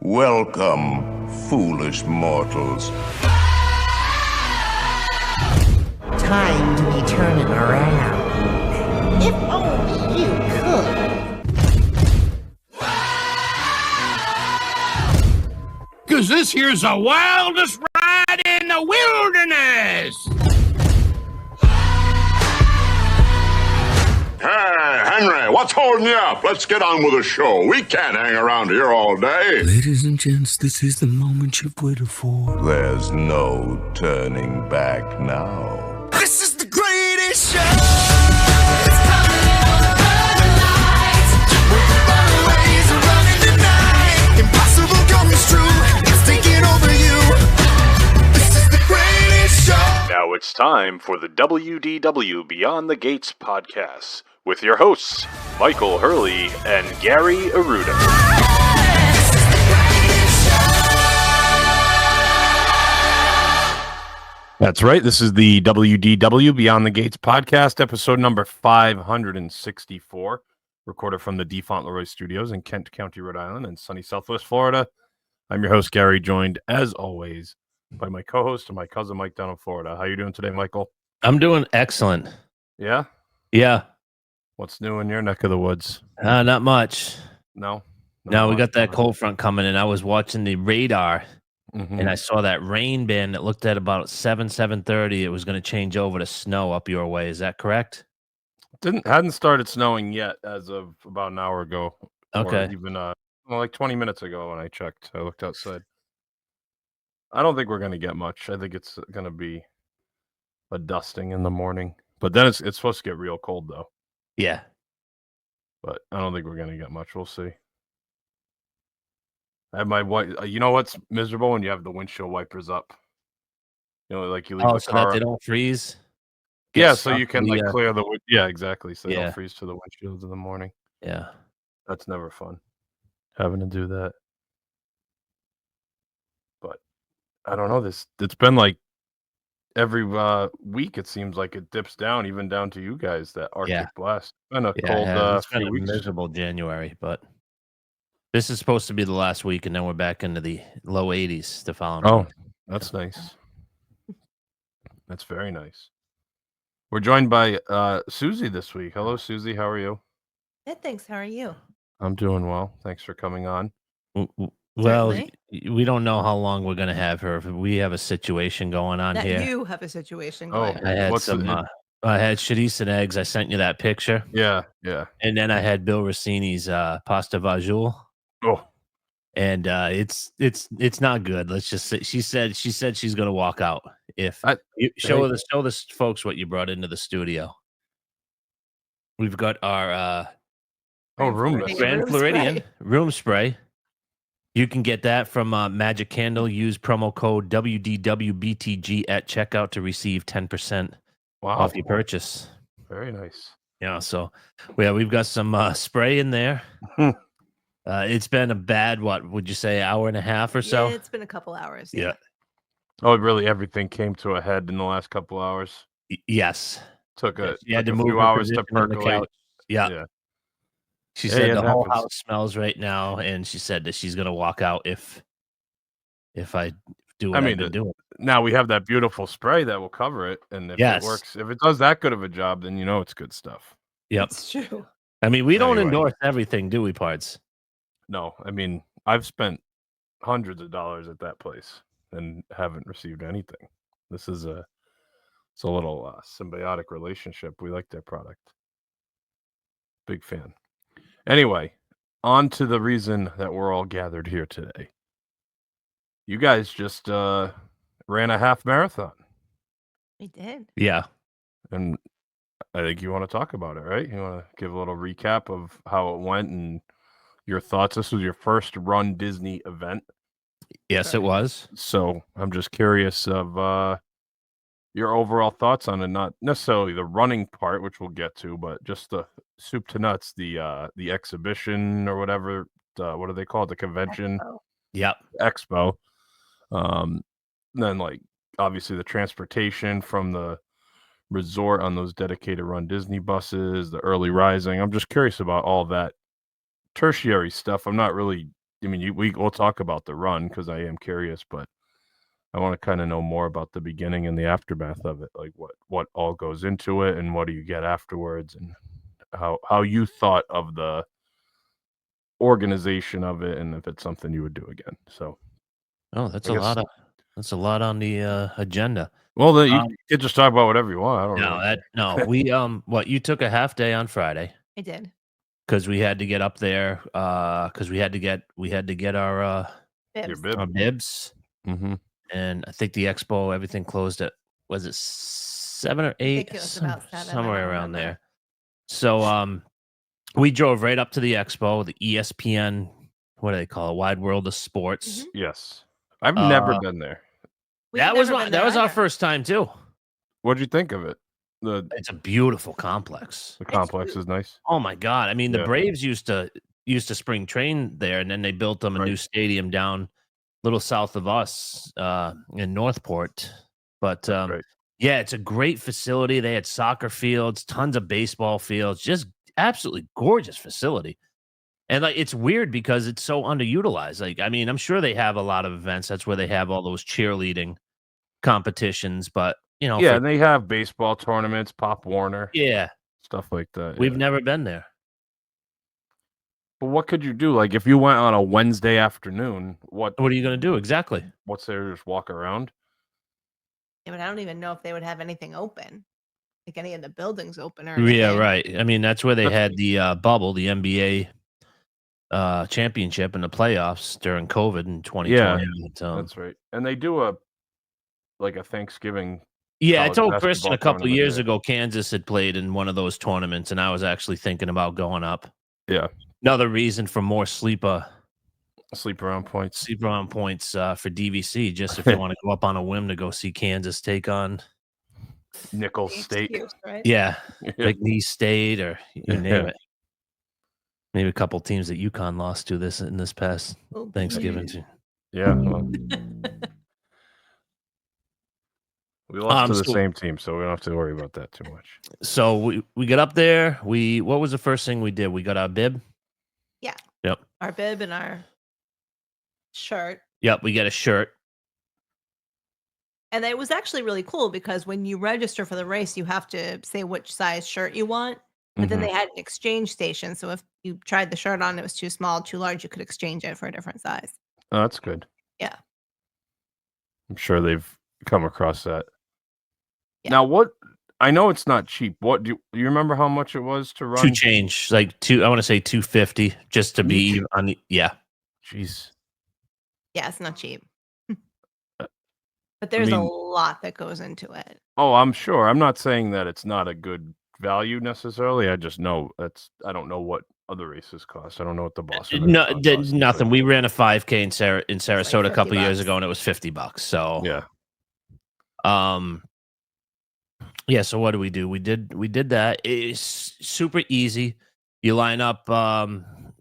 Welcome, foolish mortals. Time to be turning around. If only you could. 'Cause this here's the wildest ride in the wilderness! Hey, Henry, what's holding you up? Let's get on with the show. We can't hang around here all day. Ladies and gents, this is the moment you've waited for. There's no turning back now. This is the greatest show! It's coming on the burning lights. With the runaways are running tonight. Impossible comes true. It's taking over you. This is the greatest show. Now it's time for the WDW Beyond the Gates podcast with your hosts, Michael Hurley and Gary Aruda. This is the greatest show. That's right. This is the WDW Beyond the Gates podcast, episode number 564, recorded from the D. Fauntleroy Studios in Kent County, Rhode Island, and sunny Southwest Florida. I'm your host, Gary, joined, as always, by my co-host and my cousin, Mike, down in Florida. How you doing today, Michael? I'm doing excellent. Yeah? Yeah. What's new in your neck of the woods? Not much. No? No, we got that cold front coming in. I was watching the radar, and I saw that rain band that looked at about 7:30. It was going to change over to snow up your way. Is that correct? Hadn't started snowing yet as of about an hour ago. Okay. Or even like 20 minutes ago when I checked. I looked outside. I don't think we're going to get much. I think it's going to be a dusting in the morning. But then it's supposed to get real cold, though. Yeah. But I don't think we're going to get much. We'll see. I have my you know what's miserable when you have the windshield wipers up? You know, like you leave the so car that they up. don't freeze? Yeah, so you can clear the yeah, exactly. So they Yeah. don't freeze to the windshields in the morning. Yeah. That's never fun, having to do that. But I don't know. It's been like every week. It seems like it dips down, even down to you guys. That Arctic blast. Been a cold It's been few a weeks. miserable January, but this is supposed to be the last week, and then we're back into the low 80s the following Oh, week. that's nice. That's very nice. We're joined by Susie this week. Hello, Susie. How are you? Good, thanks. How are you? I'm doing well. Thanks for coming on. Well, Certainly. we don't know how long we're going to have her. We have a situation going on That here. you have a situation Oh, going on. I had what's some. it? I had Chorizo and eggs. I sent you that picture, Yeah. and then I had Bill Rossini's pasta vajul, Oh, and it's not good. Let's just say she said she's going to walk out if you show the folks what you brought into the studio. We've got our room. Grand Floridian room spray. You can get that from Magic Candle. Use promo code WDWBTG at checkout to receive 10% off your purchase. Very nice. Yeah, so we've got some spray in there. It's been a bad, what would you say, hour and a half or so? Yeah, it's been a couple hours. Yeah. Oh, really? Everything came to a head in the last couple hours. Yes. Took a You had to a move few her hours to position on the percolate. couch. Yeah. Yeah. She Yeah, said it the whole happens. house smells right now, and she said that she's gonna walk out if I do what I've been doing. Now we have that beautiful spray that will cover it, and if Yes. it works, if it does that good of a job, then you know it's good stuff. Yep. It's true. I mean, we don't Anyway. endorse everything, do we, Pards? No, I mean I've spent hundreds of dollars at that place and haven't received anything. It's a little symbiotic relationship. We like their product. Big fan. Anyway, on to the reason that we're all gathered here today. You guys just ran a half marathon, We did. Yeah. and I think you want to talk about it, right? You want to give a little recap of how it went and your thoughts. This was your first Run Disney event, Yes, it was. so I'm just curious of your overall thoughts on it. Not necessarily the running part, which we'll get to, but just the soup to nuts, the exhibition or whatever. What do they call it? The convention Yep. expo. Then like obviously the transportation from the resort on those dedicated Run Disney buses, the early rising. I'm just curious about all that tertiary stuff. I'm not really I mean, we'll talk about the run because I am curious, but I want to kind of know more about the beginning and the aftermath of it, like what all goes into it and what do you get afterwards, and how you thought of the organization of it, and if it's something you would do again. So, that's I a guess. That's a lot on the agenda. Well, then you can just talk about whatever you want. I don't No, really that care. no. We what you took a half day on Friday I did. because we had to get up there because we had to get our Your Bibs. bib. bibs, Mm-hmm. and I think the expo everything closed at was it 7 or I think 8 it was about 7. I somewhere don't around remember. there. So we drove right up to the expo, the ESPN, what do they call it? Wide World of Sports. Yes, I've never Uh, been there. We've that was never been that there was our either. first time too. What'd you think of it? The It's a beautiful complex. complex is nice. Oh my god! I mean, the Yeah. Braves used to spring train there, and then they built them a new stadium down a little south of us in Northport. But Right. yeah, it's a great facility. They had soccer fields, tons of baseball fields, just absolutely gorgeous facility. And like it's weird because it's so underutilized. Like, I mean, I'm sure they have a lot of events. That's where they have all those cheerleading competitions. But Yeah, and they have baseball tournaments, Pop Warner, yeah, stuff like that. we've Yeah. never been there. But what could you do? Like if you went on a Wednesday afternoon, What are you going to do exactly? what's there? Just walk around? Yeah, but I don't even know if they would have anything open, like any of the buildings open or anything. Yeah, right. I mean, that's where they had the bubble, the NBA championship and the playoffs during COVID in 2020. Yeah, but, that's right. And they do a Thanksgiving. yeah, I college told Kristen basketball a couple of tournament years there. ago Kansas had played in one of those tournaments, and I was actually thinking about going up. Yeah, Another reason for more sleeper around points. for DVC, just if you want to go up on a whim to go see Kansas take on Nickel State. Excuse, right? yeah, Yeah. McNeese State or you name Yeah. it. Maybe a couple teams that UConn lost to this past Oh, Thanksgiving too. Yeah, well, we lost to the so- same team, so we don't have to worry about that too much. So we got up there. What was the first thing we did? We got our bib. Yeah. Yep. Our bib and our shirt. Yep. We got a shirt. And it was actually really cool because when you register for the race, you have to say which size shirt you want. But then Mhm. they had an exchange station. So if you tried the shirt on, it was too small, too large, you could exchange it for a different size. Oh, that's good. Yeah. I'm sure they've come across that. Yeah. Now, what? I know it's not cheap. What do you remember how much it was to run? Two change, like I want to say 250, just to be Each? on the Jeez. Yeah, it's not cheap. But there's a lot that goes into it. Oh, I'm sure. I'm not saying that it's not a good value necessarily. I just know I don't know what other races cost. I don't know what the Boston. No, Marathon costs. nothing. We ran a 5K in Sarasota a couple 50 years bucks. ago, and it was $50. So Yeah. yeah. So what do? We did that. It's super easy. You line up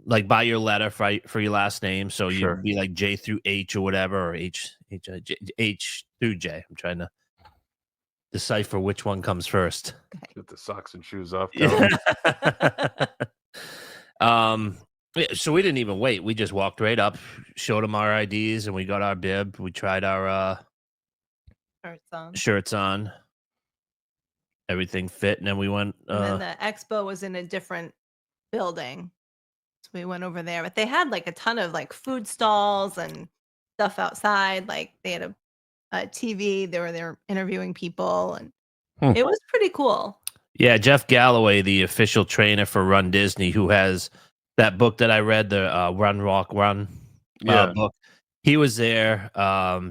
like by your letter for your last name. So Sure. you'd be like J through H or whatever, or H through J. I'm trying to decipher which one comes first. Get the socks and shoes off. Yeah. Yeah, so we didn't even wait. We just walked right up, showed them our IDs, and we got our bib. We tried our shirts on. Everything fit, and then we went. And then the expo was in a different building. So we went over there. But they had like a ton of like food stalls and stuff outside. Like they had a TV. They were there interviewing people, and it was pretty cool. Yeah, Jeff Galloway, the official trainer for Run Disney, who has that book that I read, the Run Walk Run book. He was there.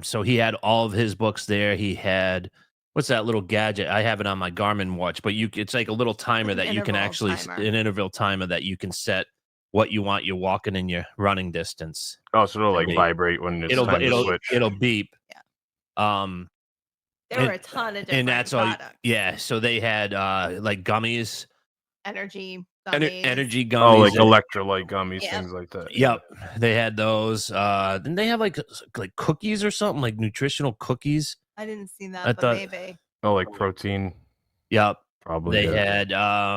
So he had all of his books there. He had what's that little gadget? I have it on my Garmin watch, but it's like a little timer that you can actually an interval timer that you can set what you want your walking and your running distance. Oh, so it'll like vibrate when it's time to switch. It'll beep. Yeah. There were a ton of different and that's products. all. Yeah, so they had like gummies, Energy gummies. energy gummies. Oh, like electrolyte gummies, Yep. things like that. Yep, they had those. Then they have like cookies or something, like nutritional cookies. I didn't see that, I but thought- maybe. Oh, like protein. Yep, Probably. they yeah.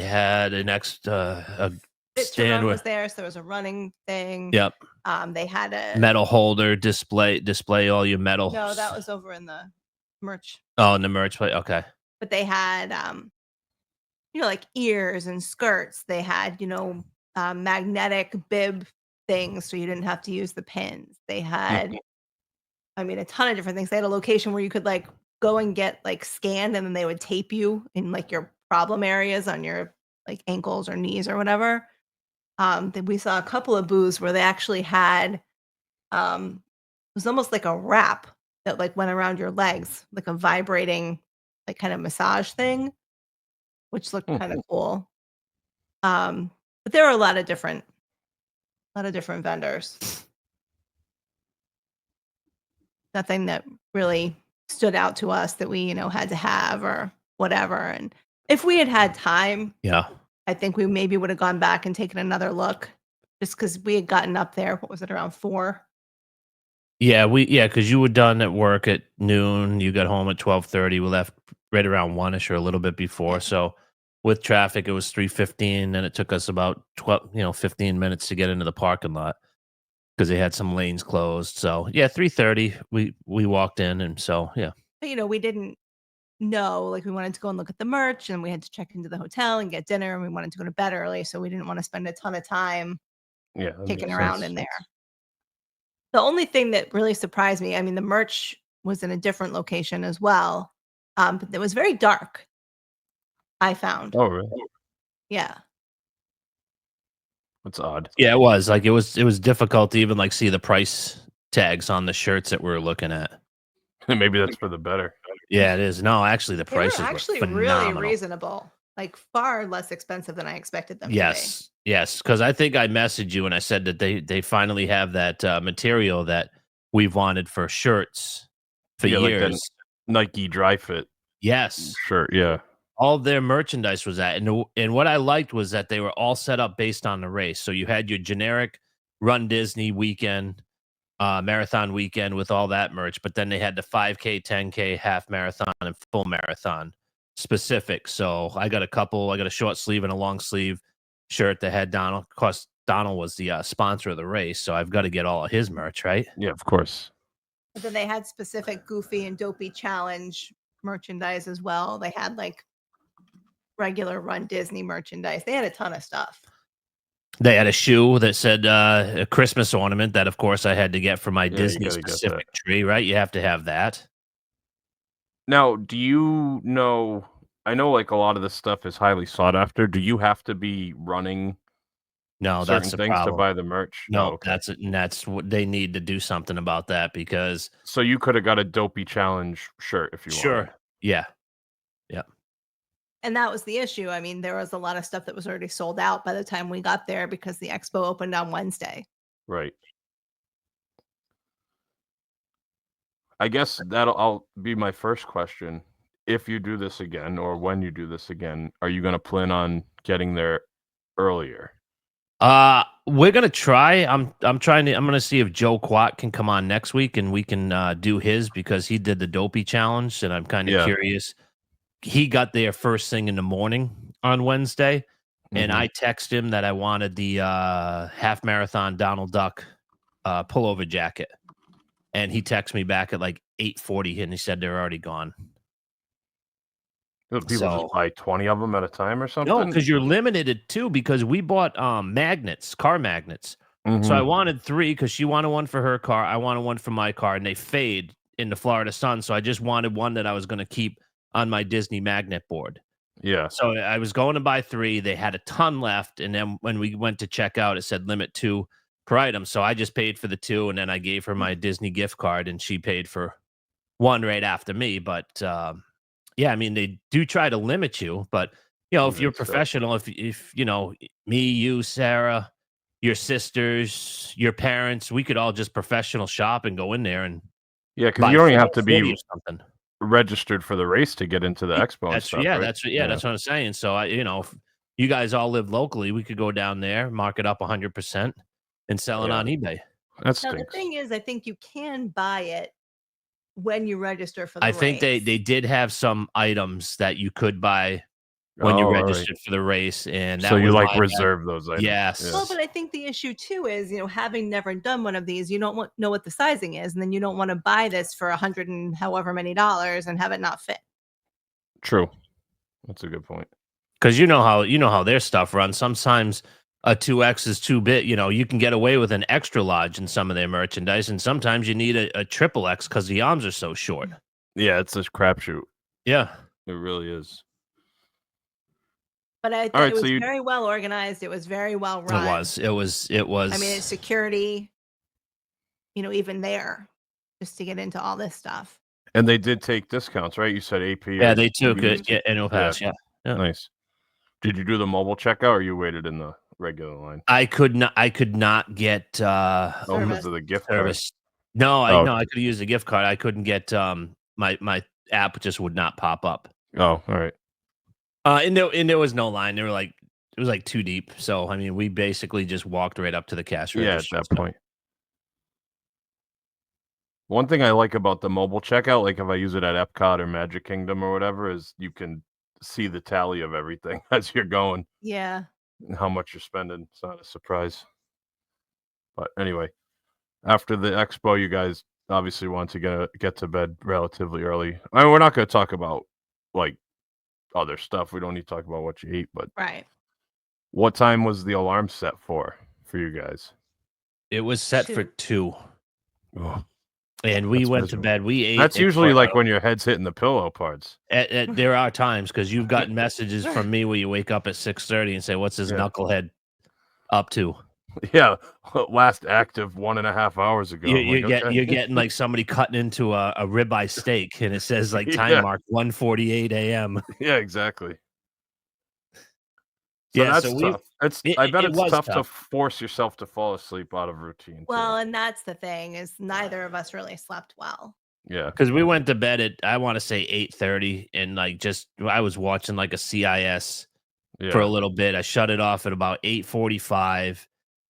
had an extra Fit to Run was there, so there was a running thing. Yep. They had a Medal holder display all your medals. No, that was over in the merch. Oh, in the merch plate. Okay. But they had like ears and skirts. They had, magnetic bib things so you didn't have to use the pins. They had a ton of different things. They had a location where you could like go and get like scanned, and then they would tape you in like your problem areas on your like ankles or knees or whatever. Then we saw a couple of booths where they actually had it was almost like a wrap that like went around your legs, like a vibrating like kind of massage thing, which looked kind of cool. But there were a lot of different vendors. Nothing that really stood out to us that we, had to have or whatever. And if we had time, I think we maybe would have gone back and taken another look, just because we had gotten up there. What was it, around 4? Yeah, because you were done at work at noon. You got home at 12:30. We left right around 1ish or a little bit before. So with traffic, it was 3:15, and it took us about 15 minutes to get into the parking lot because they had some lanes closed. So yeah, 3:30 we walked in, and so yeah. But we didn't know, like we wanted to go and look at the merch, and we had to check into the hotel and get dinner, and we wanted to go to bed early, so we didn't want to spend a ton of time kicking around in there. The only thing that really surprised me, the merch was in a different location as well, but it was very dark, I found. Oh, really? Yeah. That's odd. Yeah, it was. Like it was difficult to even like see the price tags on the shirts that we were looking at. Maybe that's for the better. Yeah, it is. No, actually the prices were actually were phenomenal. really reasonable. Like far less expensive than I expected them to be. Yes, because I think I messaged you and I said that they finally have that material that we've wanted for shirts for years. Like that Nike Dry Fit. Yes. Shirt, yeah. All of their merchandise was that. And what I liked was that they were all set up based on the race. So you had your generic RunDisney Weekend, Marathon Weekend with all that merch, but then they had the 5K, 10K, half marathon, and full marathon specific. So I got a short sleeve and a long sleeve shirt that had Donald. Of course, Donald was the sponsor of the race, so I've got to get all of his merch, right? Yeah, of course. But then they had specific Goofy and Dopey Challenge merchandise as well. They had like regular RunDisney merchandise. They had a ton of stuff. They had a shoe that said a Christmas ornament that, of course, I had to get for my Disney specific tree, right? You have to have that. Now, do you know, I know like a lot of this stuff is highly sought after. Do you have to be running that's the things problem to buy the merch? No, okay. That's what they need to do something about that, because so you could have got a Dopey Challenge shirt if you wanted. Yeah. And that was the issue. There was a lot of stuff that was already sold out by the time we got there because the expo opened on Wednesday. Right. I guess I'll be my first question. If you do this again, or when you do this again, are you going to plan on getting there earlier? We're gonna try. I'm gonna see if Joe Quat can come on next week and we can do his, because he did the Dopey Challenge, and I'm kind of curious. He got there first thing in the morning on Wednesday, and I texted him that I wanted the half marathon Donald Duck pullover jacket, and he texted me back at like 8:40, and he said they're already gone. People just buy 20 of them at a time or something? No, because you're limited at 2, because we bought magnets, car magnets. So I wanted 3 because she wanted one for her car. I wanted one for my car, and they fade in the Florida sun. So I just wanted one that I was going to keep on my Disney magnet board. Yeah. So I was going to buy 3. They had a ton left. And then when we went to check out, it said limit 2 per item. So I just paid for the 2, and then I gave her my Disney gift card, and she paid for 1 right after me. But yeah, they do try to limit you, but if you're professional, if me, you, Sarah, your sisters, your parents, we could all just professional shop and go in there and because you don't even have to be registered for the race to get into the expo. That's what I'm saying. So if you guys all live locally, we could go down there, mark it up 100%, and sell it on eBay. Now the thing is, I think you can buy it when you register for the race. I think they did have some items that you could buy when you Oh, all right. registered for the race, and that So you was like my bad. reserve those items. Yes. Yeah. Well, but I think the issue too is, having never done one of these, you don't know what the sizing is, and then you don't want to buy this for 100 and however many dollars and have it not fit. True. That's a good point. Because you know how their stuff runs. Sometimes a 2X is too big. You can get away with an extra large in some of their merchandise, and sometimes you need a triple X because the arms are so short. Yeah, it's a crapshoot. Yeah. It really is. But I All thought right, it so was you very well organized. It was very well run. It was. I mean, it's security, even there, just to get into all this stuff. and they did take discounts, right? You said AP. Yeah, or they took it. UBT? Yeah, annual pass. Yeah. Nice. Did you do the mobile checkout or you waited in the regular line? I could not get Oh, Service. because of the gift card. service. No, Oh. I could use the gift card. I couldn't get my app just would not pop up. Oh, all right. And there was no line. It was like too deep. So I mean, we basically just walked right up to the cash Yeah, at register. that point. One thing I like about the mobile checkout, like if I use it at Epcot or Magic Kingdom or whatever, is you can see the tally of everything as you're going, Yeah. and how much you're spending. It's not a surprise. But anyway, after the expo, you guys obviously want to get to bed relatively early. I mean, we're not going to talk about like other stuff. We don't need to talk about what you eat, but Right. what time was the alarm set for you guys? It was set for 2. Oh, And we that's went miserable. to bed. We ate. That's at usually like Coronado. when your head's hitting the pillow parts. There are times because you've gotten messages from me where you wake up at 6:30 and say, "What's this Yeah. knucklehead up to?" Yeah, last active 1.5 hours ago. I'm like, okay. You're getting like somebody cutting into a ribeye steak, and it says like time Yeah. mark 1:48 a.m. Yeah, exactly. So Yeah, that's so tough. I bet it it's was tough to tough. force yourself to fall asleep out of routine. Well, Too. and that's the thing is neither of us really slept well. Yeah, Because we went to bed at I want to say 8:30, and like I was watching like a CIS for a little bit. I shut it off at about 8:45,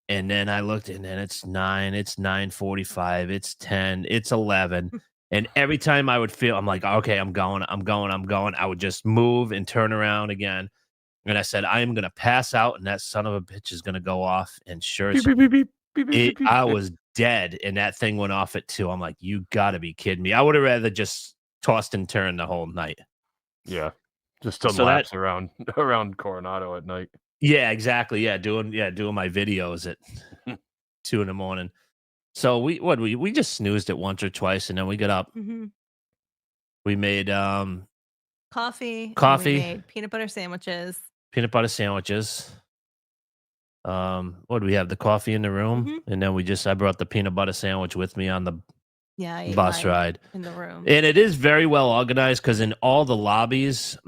and then I looked, and then it's 9, it's 9:45, it's 10, it's 11. And every time I would feel, I'm like, okay, I'm going. I would just move and turn around again. And I said, I am going to pass out, and that son of a bitch is going to go off. And sure, Beep, beep, beep, beep, beep, beep, beep, beep. I was dead, and that thing went off at 2. I'm like, you got to be kidding me. I would have rather just tossed and turned the whole night. Yeah, just to So laps around Coronado at night. Yeah, exactly. Yeah, doing my videos at 2 in the morning. So we just snoozed it once or twice, and then we got up. Mm-hmm. We made Coffee. And Coffee. we made peanut butter sandwiches. peanut butter sandwiches. What do we have? The coffee in the room, Mhm. and then I brought the peanut butter sandwich with me on the Yeah, I ate bus mine ride. in the room. And it is very well organized because in all the lobbies,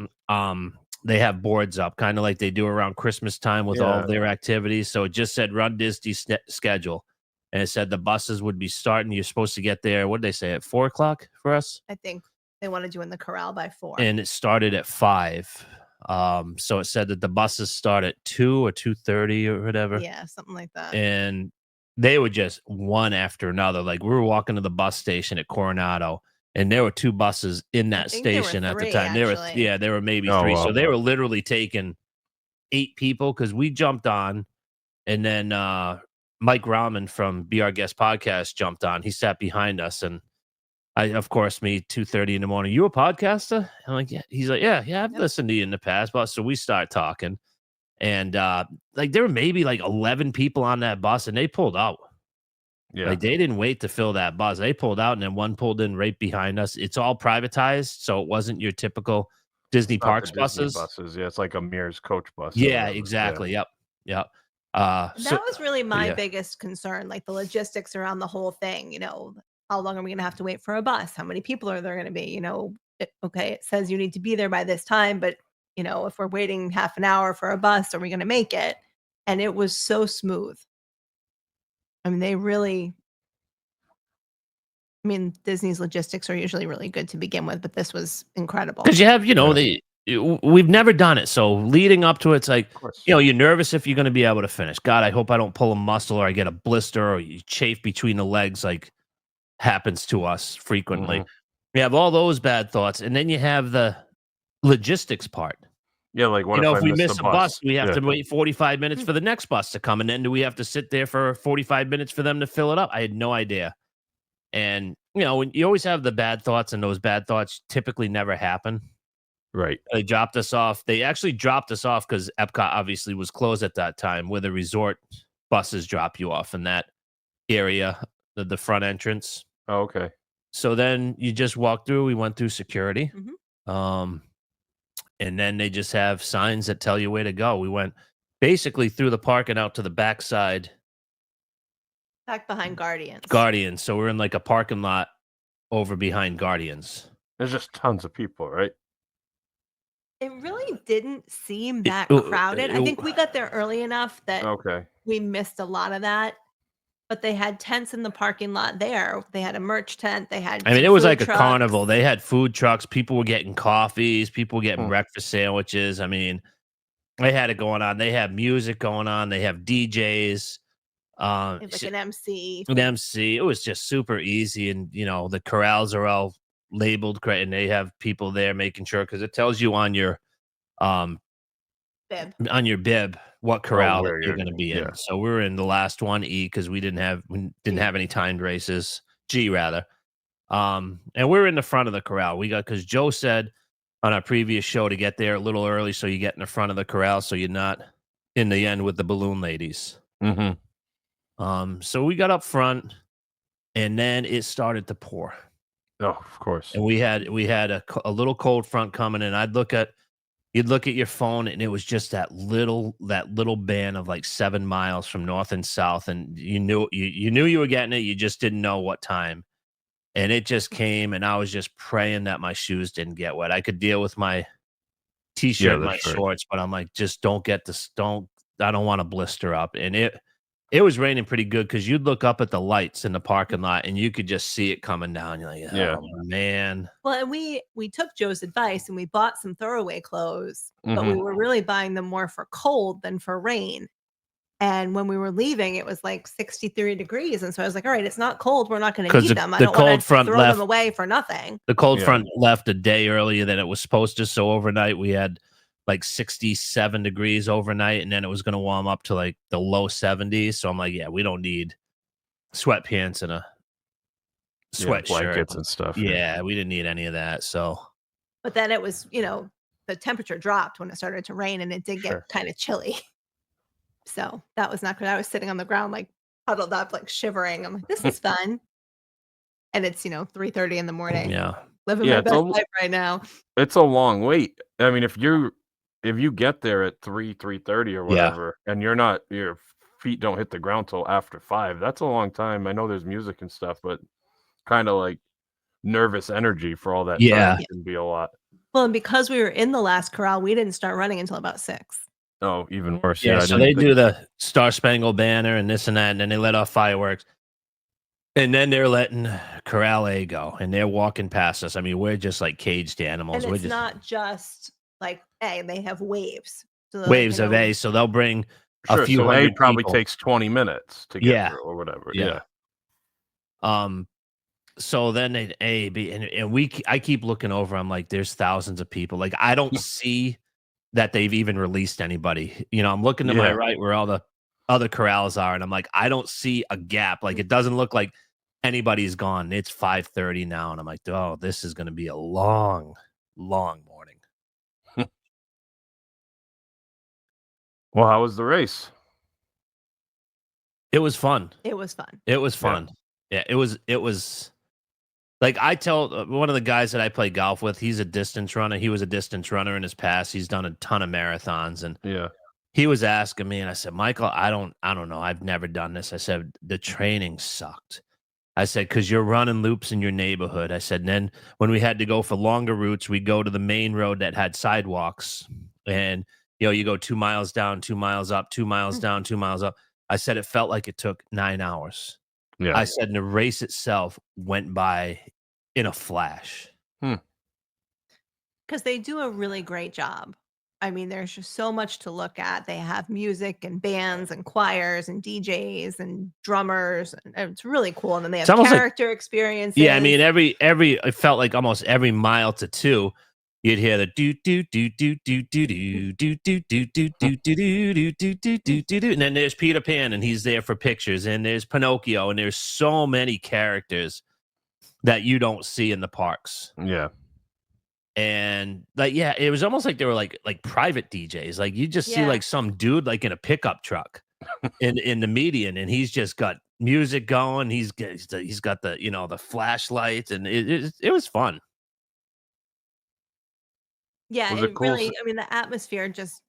they have boards up, kind of like they do around Christmas time with all Yeah. of their activities. So it just said Run Disney schedule, and it said the buses would be starting. You're supposed to get there. What did they say at 4:00 for us? I think they wanted you in the corral by 4. And it started at 5. So it said that the buses start at 2 or 2:30 or whatever. Yeah, something like that. And they were just one after another. Like we were walking to the bus station at Coronado, and there were 2 buses in that think there were station at the 3, time. actually. There were maybe Oh, 3. wow. So they were literally taking 8 people because we jumped on, and then Mike Rahman from Be Our Guest podcast jumped on. He sat behind us, and of course, me 2:30 in the morning. You a podcaster? I'm like, yeah. He's like, yeah, I've listened to you in the past, but so we start talking, and like there were maybe like 11 people on that bus, and they pulled out. Yeah. Like they didn't wait to fill that bus. They pulled out, and then one pulled in right behind us. It's all privatized, so it wasn't your typical Disney Not the Parks Disney buses. Yeah, it's like a Mears coach bus. or Yeah, whatever. exactly. Yeah. Yep. That was really my yeah. biggest concern, like the logistics around the whole thing. How long are we going to have to wait for a bus? How many people are there going to be? Okay, it says you need to be there by this time, but if we're waiting half an hour for a bus, are we going to make it? And it was so smooth. I mean, Disney's logistics are usually really good to begin with, but this was incredible. Because you have, we've never done it. So leading up to it, it's like, Of course. you're nervous if you're going to be able to finish. God, I hope I don't pull a muscle or I get a blister or you chafe between the legs, like happens to us frequently. Mhm. You have all those bad thoughts, and then you have the logistics part. Yeah, like what You know, if I we miss miss the a bus, we have Yeah. to wait 45 minutes for the next bus to come, and then do we have to sit there for 45 minutes for them to fill it up? I had no idea. And, you know, when you always have the bad thoughts, and those bad thoughts typically never happen. Right. They dropped us off. They actually dropped us off because Epcot obviously was closed at that time, where the resort buses drop you off in that area, the front entrance. Oh, okay. So then you just walk through. We went through security. Mhm. And then they just have signs that tell you where to go. We went basically through the park and out to the backside Back behind Guardians. Guardians. So we're in like a parking lot over behind Guardians. There's just tons of people, right? It really didn't seem that It- crowded. I think we got there early enough that Okay. we missed a lot of that. But they had tents in the parking lot there. They had a merch tent. They had I mean, some it was food like a trucks. carnival. They had food trucks. People were getting coffees. People were getting Hmm. breakfast sandwiches. I mean, they had it going on. They have music going on. They have DJs. They had, like an MC. An MC. It was just super easy. And, you know, the corrals are all labeled, and they have people there making sure, because it tells you on your bib what corral where you're going to be in. yeah. So we were in the last one, E, because we didn't have any timed races. G, rather. And we're in the front of the corral. We got, because Joe said on our previous show to get there a little early so you get in the front of the corral so you're not in the end with the balloon ladies. Mm-hmm. So we got up front, and then it started to pour. Oh, of course. And we had a little cold front coming, and you'd look at your phone, and it was just that little band of like 7 miles from north and south, and you knew you were getting it. You just didn't know what time, and it just came, and I was just praying that my shoes didn't get wet. I could deal with my t-shirt and my shorts, but I'm like, just don't get this. I don't want to blister up. And it was raining pretty good, because you'd look up at the lights in the parking lot and you could just see it coming down. You're like, oh, man. Well, and we took Joe's advice and we bought some throwaway clothes, but we were really buying them more for cold than for rain. And when we were leaving, it was like 63 degrees. And so I was like, all right, it's not cold. We're not going to need them. I don't want to throw them away for nothing. The cold front left a day earlier than it was supposed to. So overnight we had like 67 degrees overnight, and then it was going to warm up to like the low 70s. So I'm like, yeah, we don't need sweatpants and a sweatshirt, blankets and stuff. Yeah, we didn't need any of that. So, but then it was, the temperature dropped when it started to rain, and it did get kind of chilly. So that was not good. I was sitting on the ground, like huddled up, like shivering. I'm like, this is fun. And it's 3:30 in the morning. Yeah, living my best life right now. It's a long wait. I mean, if you get there at 3:30 or whatever, and your feet don't hit the ground till after 5, that's a long time. I know there's music and stuff, but kind of like nervous energy for all that time can be a lot. Well, and because we were in the last corral, we didn't start running until about 6. Oh, even worse. Yeah, so they do the Star Spangled Banner and this and that, and then they let off fireworks. And then they're letting Corral A go, and they're walking past us. I mean, we're just like caged animals. And we're it's not just like A, they have waves. So waves of A, so they'll bring a few hundred A probably people. takes 20 minutes to get through or whatever. Yeah. So then they A, B, and I keep looking over. I'm like, there's thousands of people. Like, I don't see that they've even released anybody. I'm looking to my right where all the other corrals are, and I'm like, I don't see a gap. Like, it doesn't look like anybody's gone. It's 5:30 now, and I'm like, oh, this is going to be a long, long morning. Well, how was the race? It was fun. It was fun. It was fun. Yeah, it was like, I tell one of the guys that I play golf with, he's a distance runner. He was a distance runner in his past. He's done a ton of marathons, and he was asking me, and I said, Michael, I don't know. I've never done this. I said, the training sucked. I said, because you're running loops in your neighborhood. I said, and then when we had to go for longer routes, we go to the main road that had sidewalks, and you go 2 miles down, 2 miles up, 2 miles down, 2 miles up. I said, it felt like it took 9 hours. Yeah. I said, and the race itself went by in a flash. Because they do a really great job. I mean, there's just so much to look at. They have music and bands and choirs and DJs and drummers. And it's really cool. And then they have character experiences. Yeah, I mean, it felt like almost every mile to 2, You'd hear the do do do do do do do do do do do do do do do do do do do, and then there's Peter Pan, and he's there for pictures, and there's Pinocchio, and there's so many characters that you don't see in the parks. Yeah. And like, yeah, it was almost like they were like private DJs. Like you just see Yeah. like some dude like in a pickup truck in the median, and he's just got music going. He's got the the flashlights, and it was fun. Yeah, Was it it cool? really, I mean, the atmosphere just,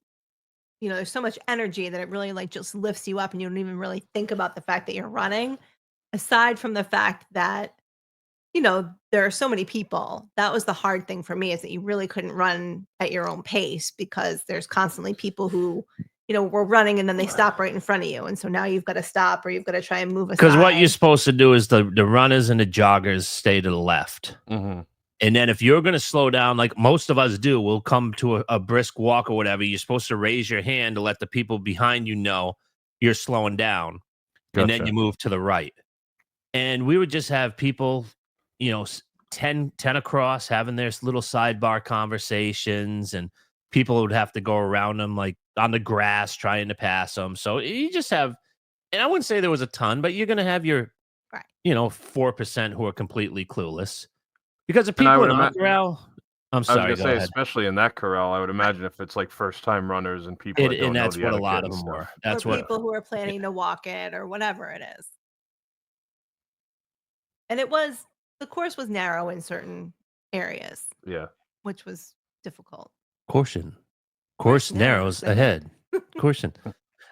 there's so much energy that it really like just lifts you up and you don't even really think about the fact that you're running. Aside from the fact that, there are so many people. That was the hard thing for me is that you really couldn't run at your own pace because there's constantly people who, were running and then they stop right in front of you. And so now you've got to stop or you've got to try and move aside. Because what you're supposed to do is the runners and the joggers stay to the left. Mm-hmm. And then if you're going to slow down, like most of us do, we'll come to a brisk walk or whatever. You're supposed to raise your hand to let the people behind you know you're slowing down. And then Gotcha. you move to the right. And we would just have people, 10 across having their little sidebar conversations, and people would have to go around them like on the grass trying to pass them. So you just have, and I wouldn't say there was a ton, but you're going to have your, Right. 4% who are completely clueless. Because the And I people would in our ima- corral, I'm I was sorry, gonna go say, ahead. especially in that corral, I would imagine if it's like first time runners and people that don't And know that's the what a etiquette lot of and them stuff. were. Or That's what, people who are planning to walk it or whatever it is. And the course was narrow in certain areas, Yeah. which was difficult. caution. Course narrows ahead. ahead. Caution.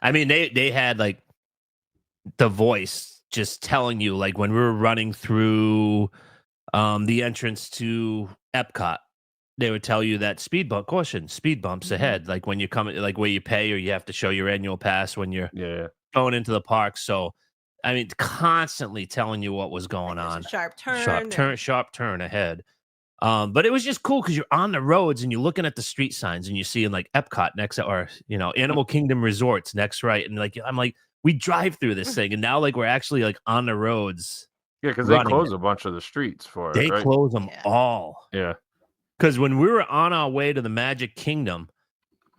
I mean, they had like the voice just telling you, like when we were running through the entrance to Epcot, they would tell you that speed bump, caution, speed bumps Mhm. ahead, like when you come, like where you pay or you have to show your annual pass when you're Yeah. going into the park. So, I mean, constantly telling you what was going There's on. a sharp turn. Sharp turn ahead. But it was just cool because you're on the roads and you're looking at the street signs and you're seeing like Epcot next, or Animal Kingdom Resorts next, right? And like I'm like, we drive through this thing, and now like we're actually like on the roads. Yeah, because they Running close it. a bunch of the streets for it, They right? close them Yeah. all. Yeah. Because when we were on our way to the Magic Kingdom,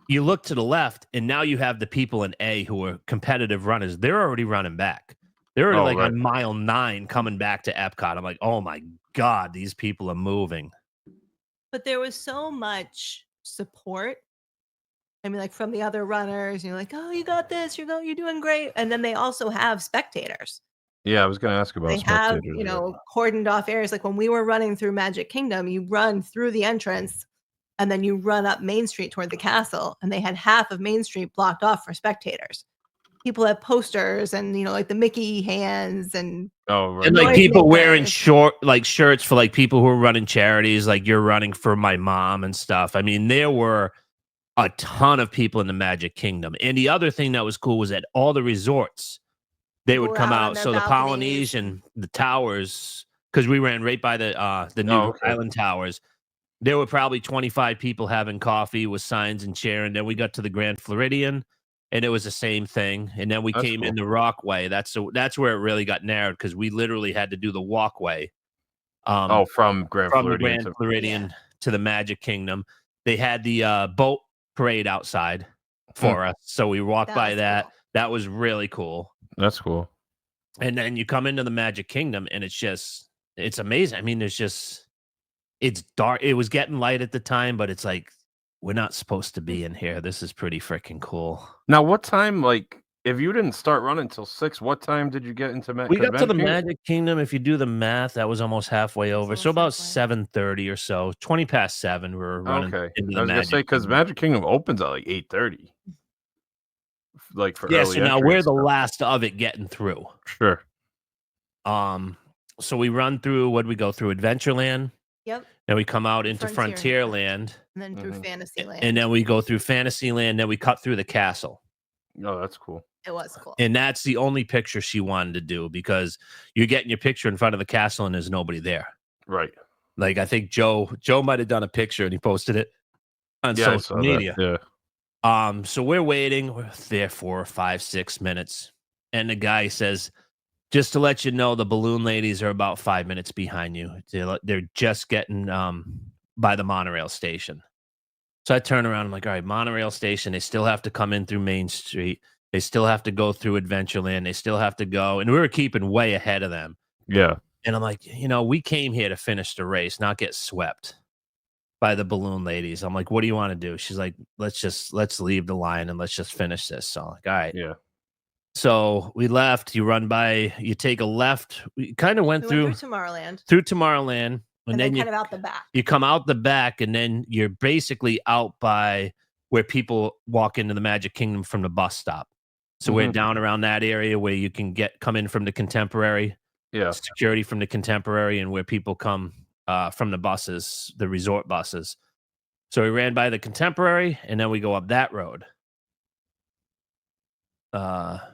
you look to the left, and now you have the people in A who are competitive runners. They're already running back. They're already Oh, like right. on mile 9 coming back to Epcot. I'm like, oh my God, these people are moving. But there was so much support. I mean, like from the other runners, you're like, oh, you got this, you're doing great. And then they also have spectators. Yeah, I was gonna ask about They have, spectators. there. cordoned off areas. Like when we were running through Magic Kingdom, you run through the entrance and then you run up Main Street toward the castle. And they had half of Main Street blocked off for spectators. People have posters and, like the Mickey hands and Oh, right. And like Noise people wearing makers. shirts for like people who are running charities, like you're running for my mom and stuff. I mean, there were a ton of people in the Magic Kingdom. And the other thing that was cool was at all the resorts, they People would were come out on out. their So the balconies. Polynesian, the towers, because we ran right by the new Oh, okay. Island Towers. There were probably 25 people having coffee with signs and cheering. Then we got to the Grand Floridian, and it was the same thing. And then we That's came cool. in the Rockway. That's where it really got narrowed because we literally had to do the walkway. Oh, from Grand From the Floridian Grand to Floridian to the Magic Kingdom. They had the boat parade outside for us. So we walked That by was that. cool. That was really cool. That's cool. And then you come into the Magic Kingdom and it's amazing. I mean, it's dark. It was getting light at the time, but it's like, we're not supposed to be in here. This is pretty freaking cool. Now, what time? Like, if you didn't start running until 6, what time did you get into We got to the Kingdom? Magic Kingdom. If you do the math, that was almost halfway over. So about almost halfway. 7:30 or so, 20 past 7. We were running Okay, into I the was gonna Magic say because Kingdom. Magic Kingdom opens at like 8:30, like for Yeah, early so now entry we're and the stuff. last of it getting through. Sure. So we run through, what we go through? Adventureland. Yep. Then we come out into Frontierland. Frontierland. And then through Mhm. Fantasyland. And then we go through Fantasyland. Then we cut through the castle. Oh, that's cool. it was cool. And that's the only picture she wanted to do because you're getting your picture in front of the castle and there's nobody there. Right. Like I think Joe might have done a picture and he posted it on Yeah, I social saw that. media. Yeah. So we're waiting. We're there 4, 5, 6 minutes. And the guy says, just to let you know, the balloon ladies are about 5 minutes behind you. They're just getting by the monorail station. So I turn around. I'm like, all right, monorail station. They still have to come in through Main Street. They still have to go through Adventureland. They still have to go. And we were keeping way ahead of them. Yeah. And I'm like, we came here to finish the race, not get swept by the balloon ladies. I'm like, what do you want to do? She's like, let's leave the line and let's just finish this. So I'm like, all right. Yeah. So we left. You run by, you take a left. We kind of went through Tomorrowland. Through Tomorrowland. And then kind of out the back. You come out the back, and then you're basically out by where people walk into the Magic Kingdom from the bus stop. So we're down around that area where you can come in from the Contemporary. Yeah. Security from the Contemporary, and where people come from the buses, the resort buses. So we ran by the Contemporary, and then we go up that road. Past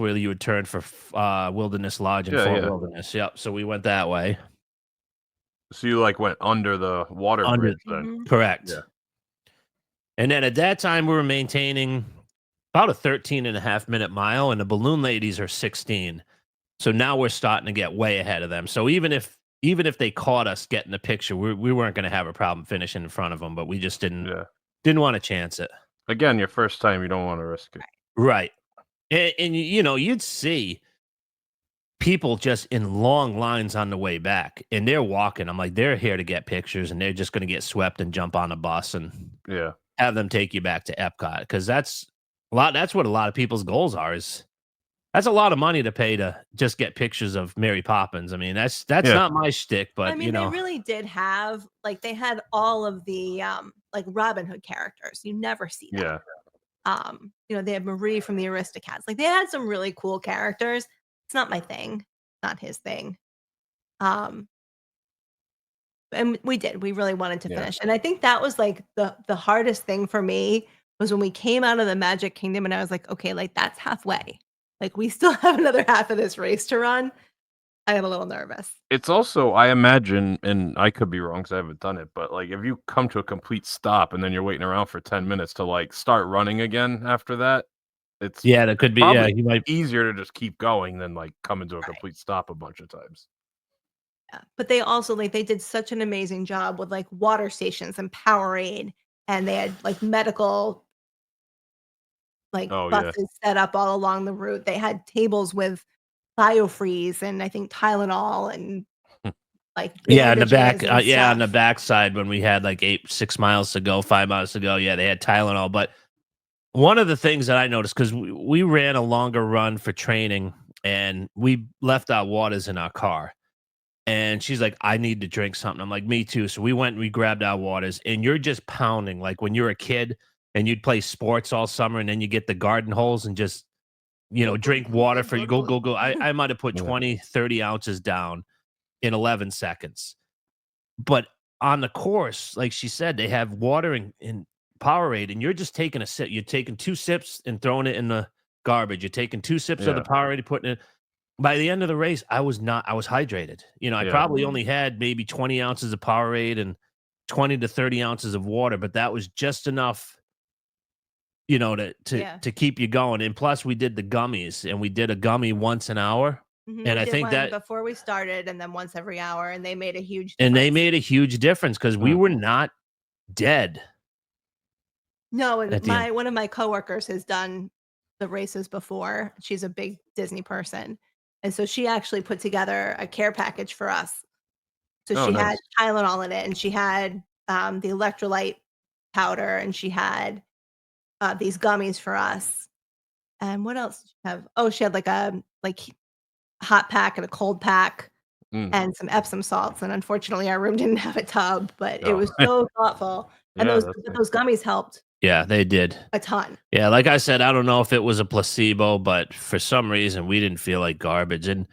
where you would turn for Wilderness Lodge and Fort Wilderness. Yep. So we went that way. So you went under the water bridge then? Correct. Yeah. And then at that time, we were maintaining about a 13.5-minute mile, and the balloon ladies are 16. So now we're starting to get way ahead of them. So even if they caught us getting the picture, we weren't going to have a problem finishing in front of them, but we just didn't want to chance it. Again, your first time, you don't want to risk it. Right. And you'd see people just in long lines on the way back, and they're walking. I'm like, they're here to get pictures, and they're just going to get swept and jump on a bus and have them take you back to Epcot, because that's what a lot of people's goals are. That's a lot of money to pay to just get pictures of Mary Poppins. I mean, that's not my shtick, but they really did have they had all of the Robin Hood characters. You never see that. Yeah. They had Marie from the Aristocats. They had some really cool characters. It's not my thing, not his thing. And we really wanted to finish. And I think that was the hardest thing for me was when we came out of the Magic Kingdom, and I was like, okay, that's halfway. We still have another half of this race to run. I got a little nervous. It's also, I imagine, and I could be wrong because I haven't done it, but if you come to a complete stop and then you're waiting around for 10 minutes to start running again after that, it's that could be you might easier to just keep going than coming to a complete stop a bunch of times. Yeah, but they also they did such an amazing job with water stations and Powerade, and they had medical buses set up all along the route. They had tables with BioFreeze and I think Tylenol and in the back on the back side when we had 6 miles to go, 5 miles to go, they had Tylenol. But one of the things that I noticed, because we ran a longer run for training, and we left our waters in our car, and she's like, I need to drink something. I'm like, me too. So we went and we grabbed our waters, and you're just pounding when you're a kid and you'd play sports all summer, and then you get the garden holes and just drink water for you. Go. I might have put 20, 30 ounces down in 11 seconds. But on the course, like she said, they have water in Powerade, and you're just taking a sip. You're taking 2 sips and throwing it in the garbage. You're taking 2 sips of the Powerade and putting it. By the end of the race, I was hydrated. I probably only had maybe 20 ounces of Powerade and 20 to 30 ounces of water, but that was just enough to keep you going. And plus we did the gummies, and we did a gummy once an hour. And I think that before we started, and then once every hour, and they made a huge difference. And they made a huge difference because we were not dead. No, and one of my coworkers has done the races before. She's a big Disney person, and so she actually put together a care package for us. So she had Tylenol in it, and she had the electrolyte powder, and she had these gummies for us. And what else did she have? Oh, she had a hot pack and a cold pack and some Epsom salts. And unfortunately, our room didn't have a tub, but it was so thoughtful. And those gummies helped. Yeah, they did a ton. Yeah, like I said, I don't know if it was a placebo, but for some reason we didn't feel like garbage. And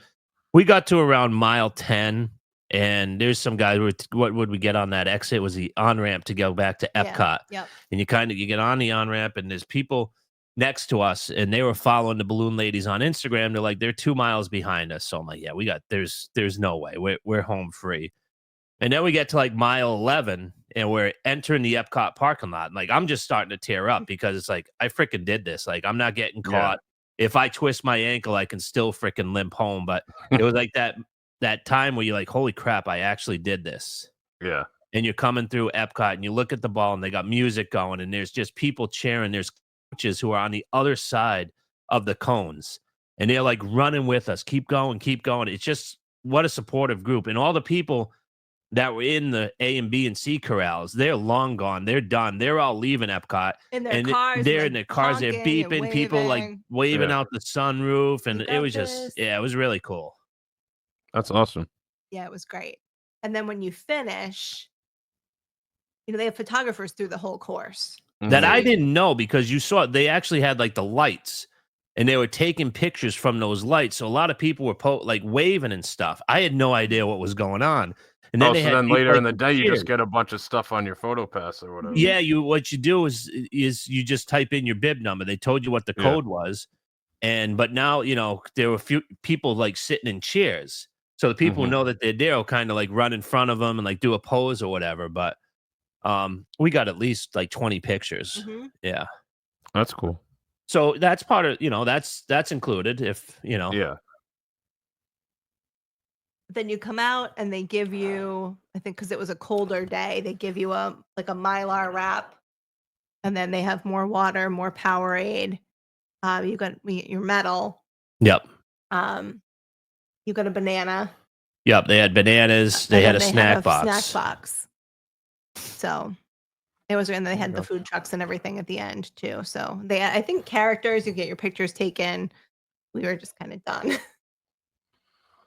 we got to around mile 10, and there's some guys. What would we get on that exit? It was the on ramp to go back to Epcot. Yeah. And you get on the on ramp, and there's people next to us, and they were following the balloon ladies on Instagram. They're like, they're 2 miles behind us. So I'm like, yeah, there's no way we're home free. And then we get to mile 11, and we're entering the Epcot parking lot. And I'm just starting to tear up because it's I freaking did this. I'm not getting caught. Yeah. If I twist my ankle, I can still freaking limp home. But it was that time where you're like, holy crap, I actually did this. Yeah. and you're coming through Epcot and you look at the ball and they got music going and there's just people cheering. There's coaches who are on the other side of the cones and they're like running with us. Keep going, keep going. It's just what a supportive group. And all the people that were in the A and B and C corrals, they're long gone. They're done. They're all leaving Epcot. In their And cars, they're like, in their cars. They're honking and beeping, people like waving. waving Yeah. out the sunroof. And You it got was just, this. yeah, it was really cool. That's awesome. Yeah, it was great. And then when you finish, they have photographers through the whole course. That Mhm. I didn't know because you saw they actually had like the lights and they were taking pictures from those lights. So a lot of people were like waving and stuff. I had no idea what was going on. And then Oh, they so had then people, later like, in the day, you cheers. just get a bunch of stuff on your photo pass or whatever. Yeah, what you do is you just type in your bib number. They told you what the Yeah. code was. But now, there were a few people like sitting in chairs. So the people who Mhm. know that they're there will kind of like run in front of them and like do a pose or whatever. But we got at least like 20 pictures. Mhm. Yeah. That's cool. So that's part of, that's included if, Yeah. Then you come out and they give you, I think because it was a colder day, they give you a Mylar wrap, and then they have more water, more Powerade. You got your medal. Yep. You got a banana. Yep. They had bananas. They and had then a snack box. Snack box. So it was, and they had the food trucks and everything at the end too. So I think characters, you get your pictures taken. We were just kind of done.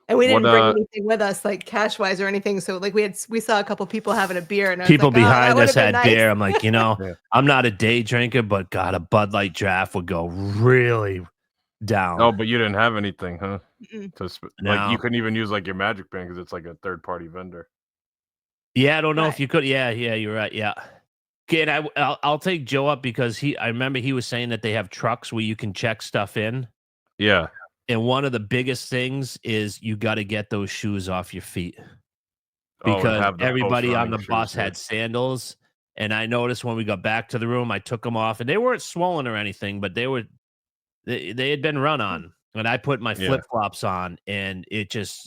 And we didn't bring anything with us, like cash wise or anything. So like we saw a couple people having a beer, and I was People like, behind us had nice. beer. I'm like, Yeah. I'm not a day drinker, but God, a Bud Light draft would go really down. Oh, but you didn't have anything, huh? Mm-mm. Like you No. couldn't even use like your Magic Band because it's like a third-party vendor. Yeah, I don't know if Right. you could. Yeah, you're right. Yeah. Okay, and I'll take Joe up because I remember he was saying that they have trucks where you can check stuff in. Yeah. And one of the biggest things is you got to get those shoes off your feet Oh, and because have the everybody on post-running the shoes, bus yeah. had sandals. And I noticed when we got back to the room, I took them off and they weren't swollen or anything, but they had been run on. And I put my Yeah. flip flops on, and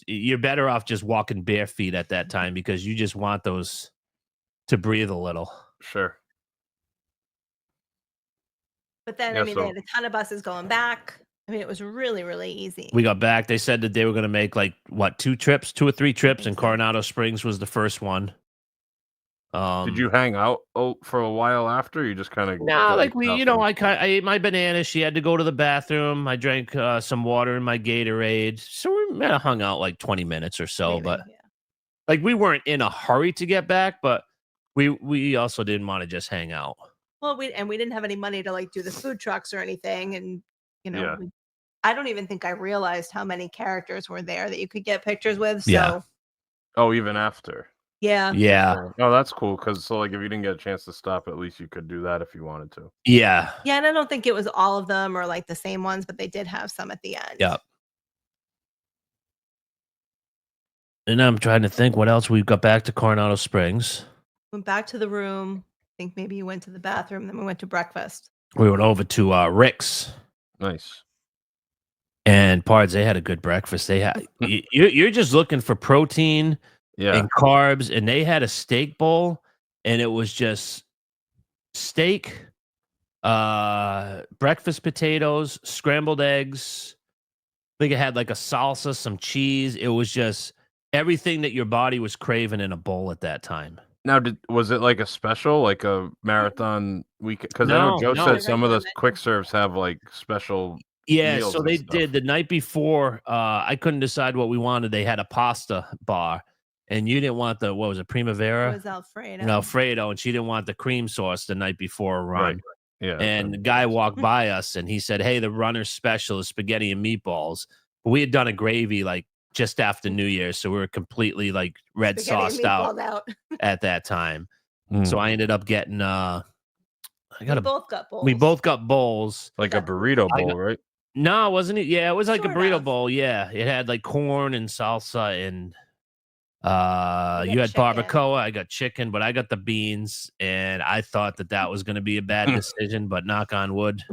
you're better off just walking bare feet at that time because you just want those to breathe a little. Sure. But then Yeah, they so- had a ton of buses going back. I mean, it was really, really easy. We got back. They said that they were going to make like two or three trips, think and so. Coronado Springs was the first one. Did you hang out for a while after? You just kind of No, like I ate my banana. She had to go to the bathroom. I drank some water in my Gatorade. So we hung out like 20 minutes or so. Maybe, But yeah. like we weren't in a hurry to get back, but we also didn't want to just hang out. Well, we didn't have any money to like do the food trucks or anything, and Yeah. I don't even think I realized how many characters were there that you could get pictures with. So Yeah. Oh, even after. yeah. Yeah. Oh, that's cool. Because like if you didn't get a chance to stop, at least you could do that if you wanted to. Yeah. Yeah, and I don't think it was all of them or like the same ones, but they did have some at the end. Yep. And I'm trying to think what else we got back to Coronado Springs. Went back to the room. I think maybe you went to the bathroom, then we went to breakfast. We went over to Rick's. Nice. And Pards, they had a good breakfast. They had you're just looking for protein Yeah. and carbs, and they had a steak bowl, and it was just steak, breakfast potatoes, scrambled eggs. I think it had like a salsa, some cheese. It was just everything that your body was craving in a bowl at that time. Now, was it like a special, like a marathon weekend? Because I know No, Joe no. said some of the Regular quick serves have like special. Yeah, meals so and they stuff. did the night before. I couldn't decide what we wanted. They had a pasta bar, and you didn't want what was it, Primavera? It was Alfredo. Alfredo, and she didn't want the cream sauce the night before a run. Right. Yeah. And the guy walked by us and he said, "Hey, the runner's special is spaghetti and meatballs." But we had done a gravy like just after New Year's, so we were completely like red Spaghetti and sauced out meatballs out. at that time. Mm. So I ended up getting We both got bowls. we both got bowls. Like a burrito I bowl, got- right? No, wasn't it? Yeah, it was like a Sort burrito of. bowl. Yeah, it had like corn and salsa and got you had chicken. barbacoa. I got chicken, but I got the beans, and I thought that was going to be a bad decision. But knock on wood,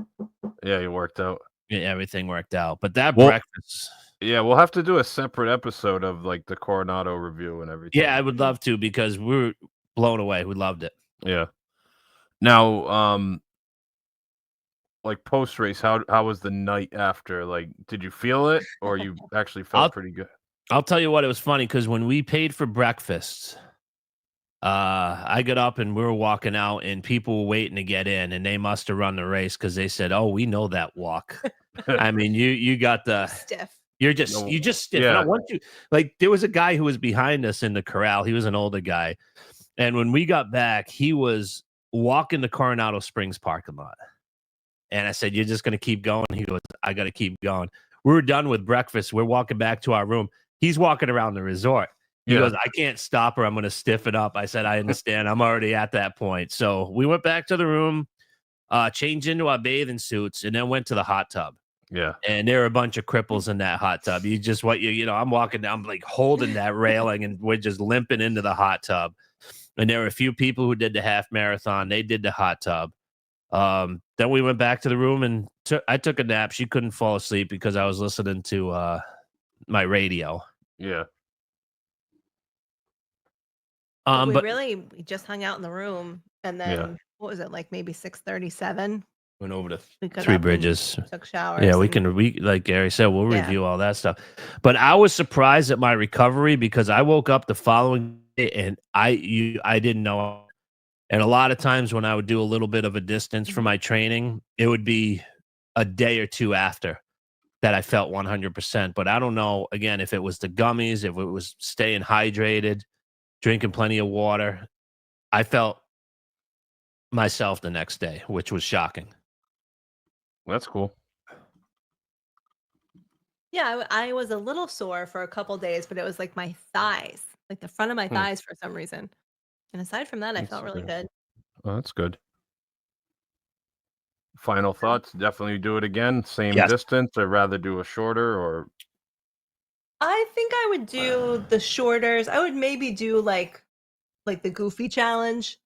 Yeah, it worked out. everything worked out. But that Well, breakfast, Yeah, we'll have to do a separate episode of like the Coronado review and everything. Yeah, I would love to because we were blown away. We loved it. Yeah. Now, like post race, how was the night after? Like, did you feel it, or you actually felt pretty good? I'll tell you what, it was funny because when we paid for breakfast, I got up and we were walking out, and people were waiting to get in, and they must have run the race because they said, "Oh, we know that walk." I mean, you got the Stiff. you just stiff. Yeah. Now, once you like, there was a guy who was behind us in the corral. He was an older guy, and when we got back, he was walking the Coronado Springs parking lot. And I said, "You're just gonna keep going?" He goes, "I got to keep going." We were done with breakfast. We're walking back to our room. He's walking around the resort. He goes, "I can't stop her. I'm going to stiffen up." I said, "I understand. I'm already at that point." So we went back to the room, changed into our bathing suits, and then went to the hot tub. Yeah. And there were a bunch of cripples in that hot tub. I'm walking down, I'm like holding that railing, and we're just limping into the hot tub. And there were a few people who did the half marathon. They did the hot tub. Then we went back to the room and I took a nap. She couldn't fall asleep because I was listening to my radio. Yeah. We just hung out in the room, and then what was it, like maybe 6:37? Went over to We got Three up and Bridges. took showers. Yeah, we and- can like Gary said, we'll Yeah. review all that stuff. But I was surprised at my recovery because I woke up the following day and I didn't know. And a lot of times when I would do a little bit of a distance for my training, it would be a day or two after that I felt 100%. But I don't know, again, if it was the gummies, if it was staying hydrated, drinking plenty of water. I felt myself the next day, which was shocking. That's cool. Yeah, I was a little sore for a couple days, but it was like my thighs, like the front of my thighs for some reason. And aside from that, I felt really good. Oh, that's good. Final thoughts? Definitely do it again. Same Yes. distance, or rather do a shorter, or I think I would do the shorters. I would maybe do like the Goofy challenge,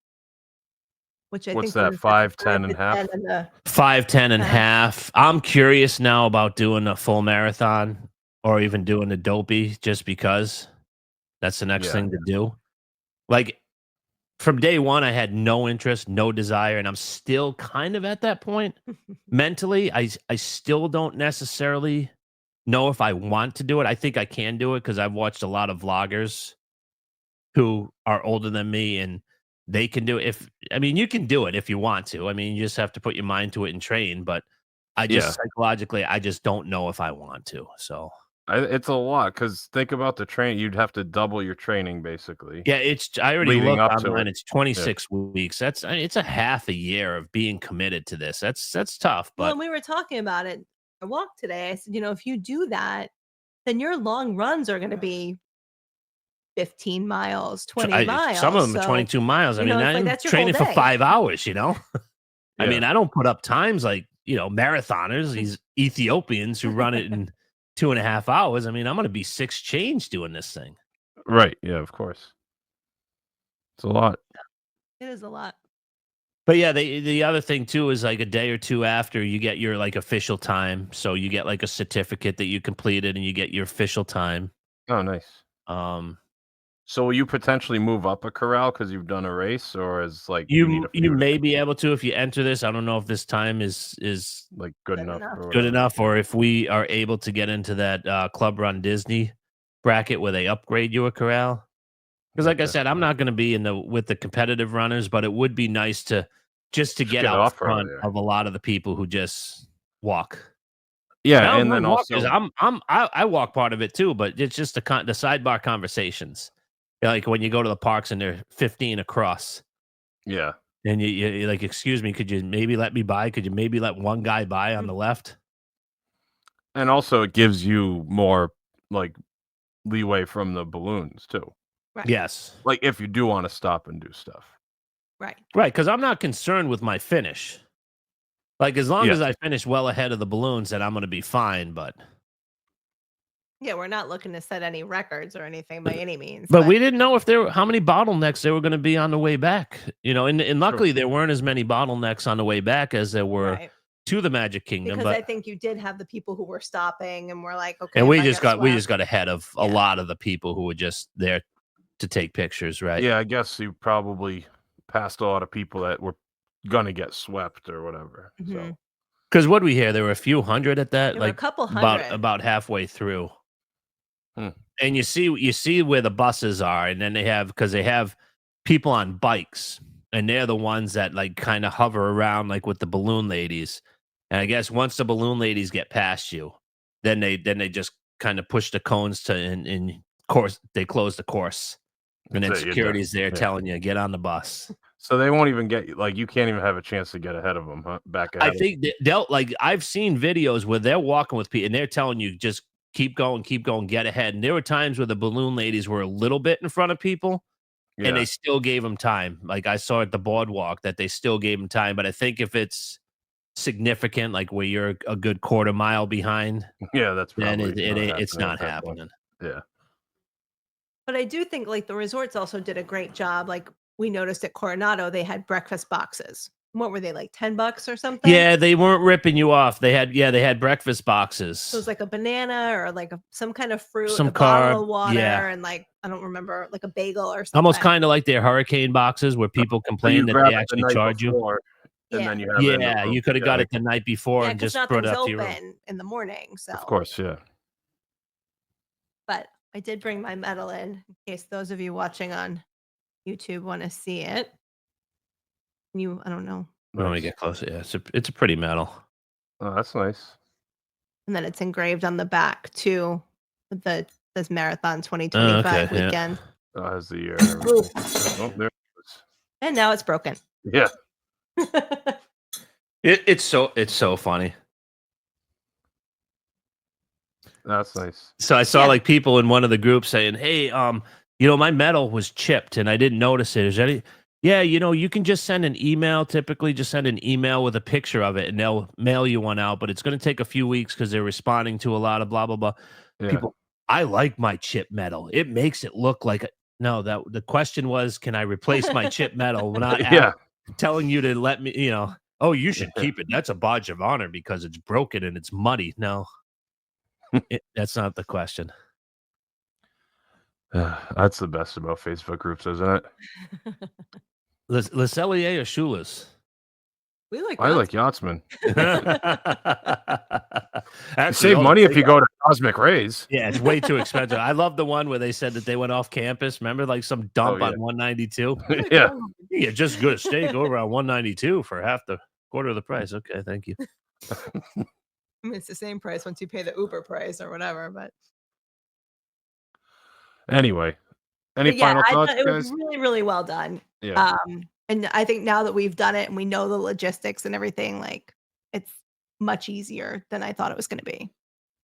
which I what's think that? was 5, the 10 and half. 10 and the 5, 10 and half. I'm curious now about doing a full marathon or even doing the dopey just because that's the next thing to do. Like from day one, I had no interest, no desire, and I'm still kind of at that point mentally. I still don't necessarily know if I want to do it. I think I can do it because I've watched a lot of vloggers who are older than me and they can do it. You can do it if you want to. I mean, you just have to put your mind to it and train. But I just psychologically, I just don't know if I want to. So it's a lot because think about the train. You'd have to double your training basically. yeah, I already leading looked up to online. it. It's 26 weeks. It's a half a year of being committed to this. That's tough. But when we were talking about it, I walked today. I said, if you do that, then your long runs are going to be 15 miles, 20 miles. Some of them are So, 22 miles. I mean, it's I'm that's your training whole for day. 5 hours, I Yeah. mean, I don't put up times like, marathoners, these Ethiopians who run it in 2.5 hours. I mean, I'm going to be 6 change doing this thing. Right. Yeah, of course. It's a lot. It is a lot. But yeah, the other thing too is like a day or two after you get your like official time. So you get like a certificate that you completed and you get your official time. Oh, nice. So will you potentially move up a corral because you've done a race, or is like you may be able to if you enter this. I don't know if this time is like good enough. Good enough, or if we are able to get into that Club Run Disney bracket where they upgrade you a corral. Because like I said, I'm not going to be with the competitive runners, but it would be nice to get out front of a lot of the people who just walk. Yeah, and then also I walk part of it too, but it's just the sidebar conversations. Like when you go to the parks and they're 15 across. Yeah. And you like, excuse me, could you maybe let me by? Could you maybe let one guy by on the left? And also it gives you more like leeway from the balloons too. Right. Yes. Like if you do want to stop and do stuff. Right. Right, because I'm not concerned with my finish. Like as long as I finish well ahead of the balloons, then I'm going to be fine. But yeah, we're not looking to set any records or anything by any means. But we didn't know how many bottlenecks there were going to be on the way back. And luckily there weren't as many bottlenecks on the way back as there were to the Magic Kingdom, because I but think you did have the people who were stopping and were like, okay. and we if I just get got swept- ahead of a lot of the people who were just there to take pictures, right? Yeah, I guess you probably passed a lot of people that were gonna get swept or whatever. Mhm. So Because what we hear, there were a few hundred at that, There were a like couple hundred. about halfway through. Hmm. And you see where the buses are, and then they have people on bikes, and they're the ones that like kind of hover around like with the balloon ladies. And I guess once the balloon ladies get past you, then they just kind of push the cones to in course they close the course. And then That's it, you're security's done. there Yeah. telling you get on the bus. So they won't even get like you can't even have a chance to get ahead of them, huh? Back ahead. I think they'll like I've seen videos where they're walking with people and they're telling you just keep going, get ahead. And there were times where the balloon ladies were a little bit in front of people, and they still gave them time. Like I saw at the boardwalk that they still gave them time. But I think if it's significant, like where you're a good quarter mile behind, that's then probably it's not at that point. happening. Yeah. But I do think like the resorts also did a great job. Like we noticed at Coronado, they had breakfast boxes. What were they, like $10 or something? Yeah, they weren't ripping you off. They had breakfast boxes. So it was like a banana or like some kind of fruit, Some a bottle carb, of water, yeah. and like I don't remember, like a bagel or something. Almost kind of like their hurricane boxes where people complain that grab they it the actually night charge you. before, and then you have it in the Yeah, room. you could have got it the night before Yeah, and because just brought nothing's it up to your room. open in the morning. So Of course, yeah. But I did bring my medal in case those of you watching on YouTube want to see it. I don't know. Let me get closer. Yeah, it's a pretty medal. Oh, that's nice. And then it's engraved on the back too with this marathon 2025 okay, yeah. weekend. Oh, has the year. and everything. Oh, there it is. And now it's broken. Yeah. It's so funny. That's nice. So I saw like people in one of the groups saying, "Hey, my medal was chipped and I didn't notice it. Is any?" Yeah, you can just send an email. Typically, just send an email with a picture of it, and they'll mail you one out. But it's going to take a few weeks because they're responding to a lot of blah blah blah. Yeah. People, I like my chip medal. It makes it look like no. That the question was, can I replace my chip medal? We're not telling you to let me. Oh, you should keep it. That's a badge of honor because it's broken and it's muddy. No, that's not the question. That's the best about Facebook groups, isn't it? Le Cellier or Shoeless? We like I like Yachtsman. Actually, Save money if you go to Cosmic Rays. Yeah, it's way too expensive. I love the one where they said that they went off campus. Remember, like some dump on 192? Yeah. You get just good steak over on 192 for quarter of the price. Okay, thank you. I mean, it's the same price once you pay the Uber price or whatever, but Anyway, any final I thoughts, thought it guys? was really, really well done. Yeah. And I think now that we've done it and we know the logistics and everything, like it's much easier than I thought it was going to be.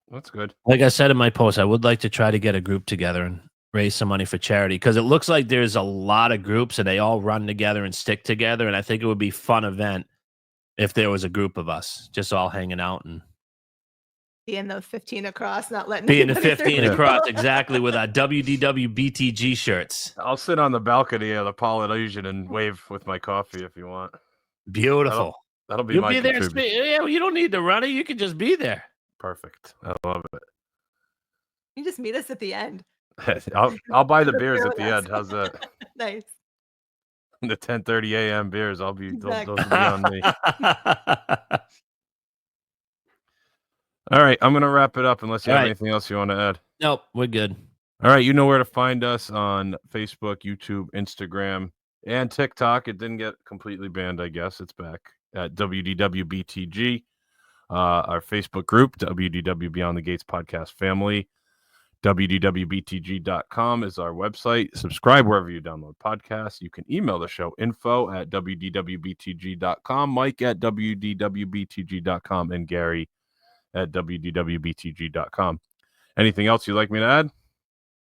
That's good. Like I said in my post, I would like to try to get a group together and raise some money for charity because it looks like there's a lot of groups and they all run together and stick together. And I think it would be a fun event if there was a group of us just all hanging out and Being the 15 across, not letting being the anybody 15 through. across, exactly, with our WDW BTG shirts. I'll sit on the balcony of the Polynesian and wave with my coffee if you want. Beautiful. That'll be You'll my be there. contribution. Yeah, well, you don't need to run it. You can just be there. Perfect. I love it. You just meet us at the end. I'll buy the beers Beer at the with us. end. How's that? Nice. The 10:30 a.m. beers. Those Exactly. will be on me. All right, I'm gonna wrap it up unless you have anything else you want to add. Nope, we're good. All right, you know where to find us on Facebook, YouTube, Instagram, and TikTok. It didn't get completely banned, I guess. It's back at WDWBTG. Our Facebook group, WDW Beyond the Gates Podcast Family. WDWBTG.com is our website. Subscribe wherever you download podcasts. You can email the show info@WDWBTG.com, Mike at WDWBTG.com, and Gary at WDWBTG.com. Anything else you'd like me to add?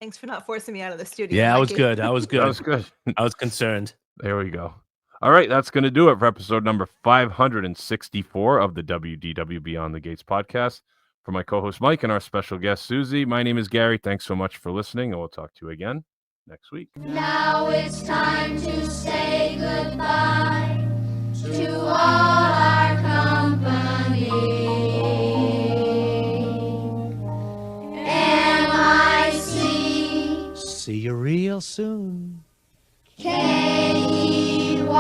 Thanks for not forcing me out of the studio. Yeah, I was Mikey. good. I was good. That was good. I was concerned. There we go. All right, that's going to do it for episode number 564 of the WDW Beyond the Gates podcast. For my co-host Mike and our special guest Susie, my name is Gary. Thanks so much for listening, and we'll talk to you again next week. Now it's time to say goodbye to all our company. M-I-C. See you real soon. K-E-Y.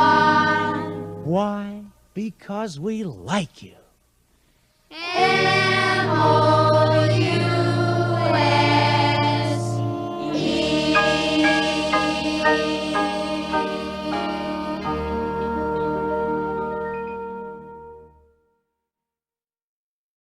Why? Because we like you. M-O.